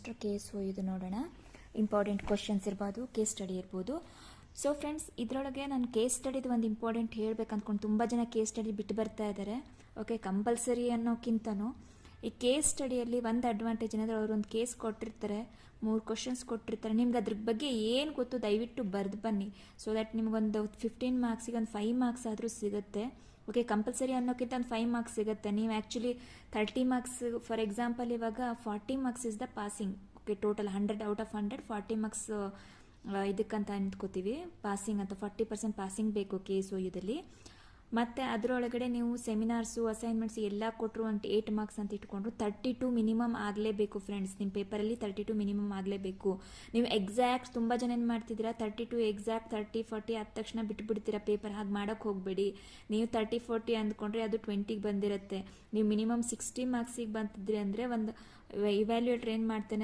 First case ಇದು ನೋಡೋಣ. Important questions ಇರ್ಬೋದು, ಕೇಸ್ ಸ್ಟಡಿ ಇರ್ಬೋದು. ಸೊ ಫ್ರೆಂಡ್ಸ್, ಇದರೊಳಗೆ ನಾನು ಕೇಸ್ ಸ್ಟಡಿದು ಒಂದು ಇಂಪಾರ್ಟೆಂಟ್ ಹೇಳ್ಬೇಕು ಅಂದ್ಕೊಂಡು ತುಂಬ ಜನ ಕೇಸ್ ಸ್ಟಡಿ ಬಿಟ್ಟು ಬರ್ತಾ ಇದ್ದಾರೆ. ಓಕೆ, ಕಂಪಲ್ಸರಿ ಅನ್ನೋಕ್ಕಿಂತನೂ ಈ ಕೇಸ್ ಸ್ಟಡಿಯಲ್ಲಿ ಒಂದು ಅಡ್ವಾಂಟೇಜ್ ಏನಂದರೆ ಅವರು ಒಂದು ಕೇಸ್ ಕೊಟ್ಟಿರ್ತಾರೆ, 3 ಕ್ವಶನ್ಸ್ ಕೊಟ್ಟಿರ್ತಾರೆ. ನಿಮ್ಗೆ ಅದ್ರ ಬಗ್ಗೆ ಏನು ಗೊತ್ತು ದಯವಿಟ್ಟು ಬರೆದು ಬನ್ನಿ. ಸೊ ದ್ಯಾಟ್ ನಿಮಗೊಂದು 15 ಮಾರ್ಕ್ಸಿಗೆ ಒಂದು 5 ಮಾರ್ಕ್ಸ್ ಆದರೂ ಸಿಗುತ್ತೆ. ಓಕೆ, ಕಂಪಲ್ಸರಿ ಅನ್ನೋಕ್ಕಿಂತ ಒಂದು 5 ಮಾರ್ಕ್ಸ್ ಸಿಗುತ್ತೆ. ನೀವು ಆ್ಯಕ್ಚುಲಿ 30 ಮಾರ್ಕ್ಸ್, ಫಾರ್ ಎಕ್ಸಾಂಪಲ್ ಇವಾಗ 40 marks is the passing. Okay, total 100 out of 100 40 marks ಇದಕ್ಕಂತ ಅಂದ್ಕೋತೀವಿ, ಪಾಸಿಂಗ್ ಅಂತ. 40% ಪಾಸಿಂಗ್ ಬೇಕು KSOUದಲ್ಲಿ. ಮತ್ತು ಅದರೊಳಗಡೆ ನೀವು ಸೆಮಿನಾರ್ಸು, ಅಸೈನ್ಮೆಂಟ್ಸ್ ಎಲ್ಲ ಕೊಟ್ಟರು ಒಂದು 8 ಮಾರ್ಕ್ಸ್ ಅಂತ ಇಟ್ಕೊಂಡ್ರು 32 ಮಿನಿಮಮ್ ಆಗಲೇಬೇಕು ಫ್ರೆಂಡ್ಸ್. ನಿಮ್ಮ ಪೇಪರಲ್ಲಿ 32 ಮಿನಿಮಮ್ ಆಗಲೇಬೇಕು. ನೀವು ಎಕ್ಸಾಕ್ಟ್ ತುಂಬ ಜನ ಏನು ಮಾಡ್ತಿದ್ದೀರಾ, 32 ಎಕ್ಸಾಕ್ಟ್ 30 40 ಆದ ತಕ್ಷಣ ಬಿಟ್ಬಿಡ್ತೀರಾ ಪೇಪರ್. ಹಾಗೆ ಮಾಡೋಕ್ಕೆ ಹೋಗಬೇಡಿ. ನೀವು 30 40 ಅಂದ್ಕೊಂಡ್ರೆ ಅದು 20ಗೆ ಬಂದಿರುತ್ತೆ. ನೀವು ಮಿನಿಮಮ್ 60 ಮಾರ್ಕ್ಸಿಗೆ ಬಂತಿದ್ರಿ ಅಂದರೆ ಒಂದು ಇವ್ಯಾಲ್ಯೂಯೇಟರ್ ಏನು ಮಾಡ್ತಾನೆ